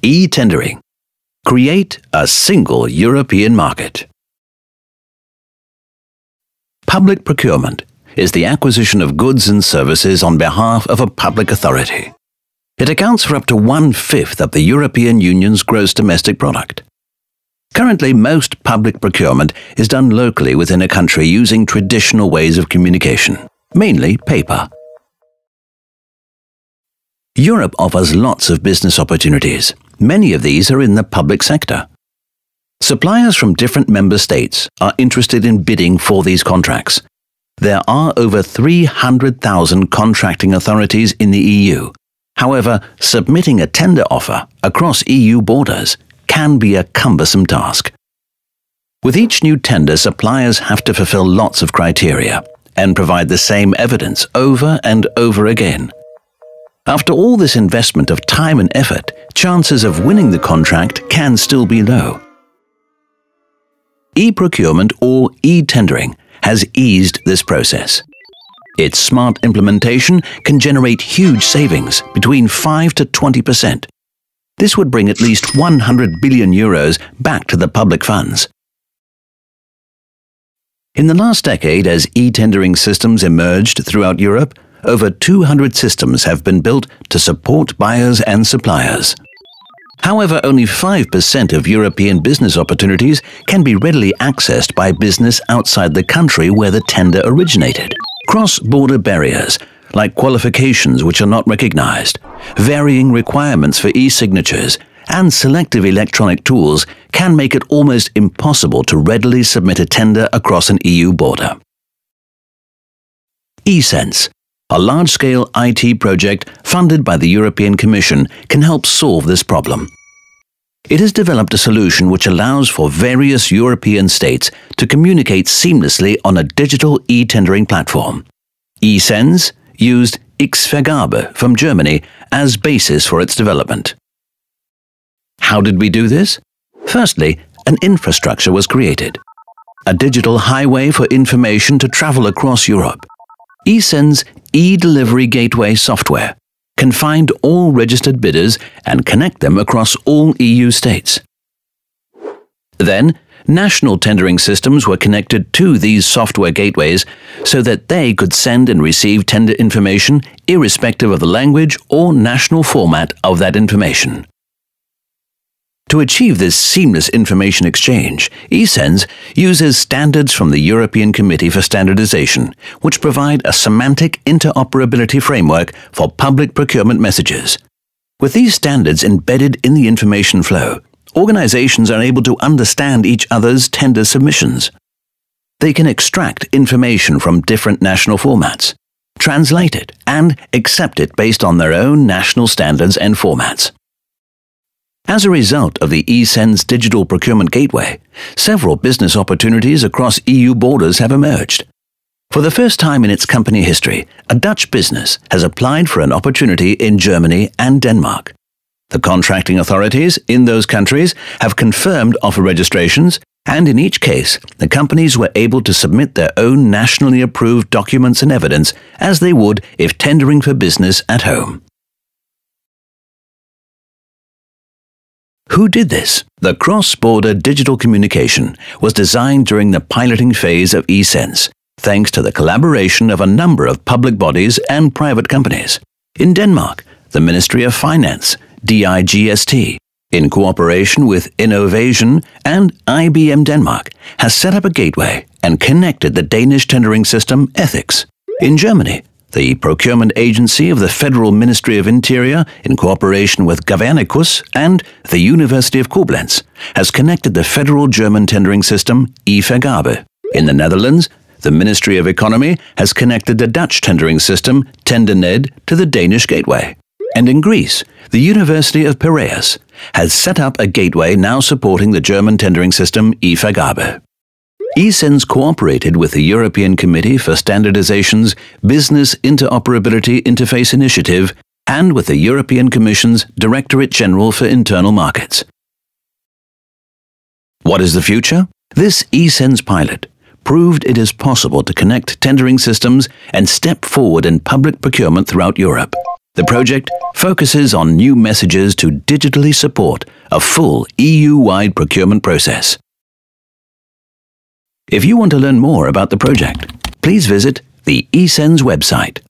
eTendering. Create a single European market. Public procurement is the acquisition of goods and services on behalf of a public authority. It accounts for up to 1/5 of the European Union's gross domestic product. Currently, most public procurement is done locally within a country using traditional ways of communication, mainly paper. Europe offers lots of business opportunities. Many of these are in the public sector. Suppliers from different member states are interested in bidding for these contracts. There are over 300,000 contracting authorities in the EU. However, submitting a tender offer across EU borders can be a cumbersome task. With each new tender, suppliers have to fulfill lots of criteria and provide the same evidence over and over again. After all this investment of time and effort, chances of winning the contract can still be low. E-procurement or e-tendering has eased this process. Its smart implementation can generate huge savings between 5 to 20%. This would bring at least 100 billion euros back to the public funds. In the last decade, as e-tendering systems emerged throughout Europe, over 200 systems have been built to support buyers and suppliers. However, only 5% of European business opportunities can be readily accessed by business outside the country where the tender originated. Cross-border barriers, like qualifications which are not recognized, varying requirements for e-signatures, and selective electronic tools can make it almost impossible to readily submit a tender across an EU border. eSENS, a large-scale IT project funded by the European Commission, can help solve this problem. It has developed a solution which allows for various European states to communicate seamlessly on a digital e-tendering platform. eSENS used X-Vergabe from Germany as basis for its development. How did we do this? Firstly, an infrastructure was created. A digital highway for information to travel across Europe. eSENS e-delivery gateway software can find all registered bidders and connect them across all EU states. Then, national tendering systems were connected to these software gateways so that they could send and receive tender information irrespective of the language or national format of that information. To achieve this seamless information exchange, eSENS uses standards from the European Committee for Standardization, which provide a semantic interoperability framework for public procurement messages. With these standards embedded in the information flow, organizations are able to understand each other's tender submissions. They can extract information from different national formats, translate it, and accept it based on their own national standards and formats. As a result of the eSENS Digital Procurement Gateway, several business opportunities across EU borders have emerged. For the first time in its company history, a Dutch business has applied for an opportunity in Germany and Denmark. The contracting authorities in those countries have confirmed offer registrations, and in each case, the companies were able to submit their own nationally approved documents and evidence as they would if tendering for business at home. Who did this? The cross-border digital communication was designed during the piloting phase of eSENS, thanks to the collaboration of a number of public bodies and private companies. In Denmark, the Ministry of Finance, DIGST, in cooperation with Innovation and IBM Denmark, has set up a gateway and connected the Danish tendering system Ethics. In Germany, the procurement agency of the Federal Ministry of Interior, in cooperation with Governicus and the University of Koblenz, has connected the federal German tendering system eVergabe. In the Netherlands, the Ministry of Economy has connected the Dutch tendering system TenderNet to the Danish gateway. And in Greece, the University of Piraeus has set up a gateway now supporting the German tendering system eVergabe. eSENS cooperated with the European Committee for Standardization's Business Interoperability Interface Initiative and with the European Commission's Directorate General for Internal Markets. What is the future? This eSENS pilot proved it is possible to connect tendering systems and step forward in public procurement throughout Europe. The project focuses on new messages to digitally support a full EU-wide procurement process. If you want to learn more about the project, please visit the eSENS website.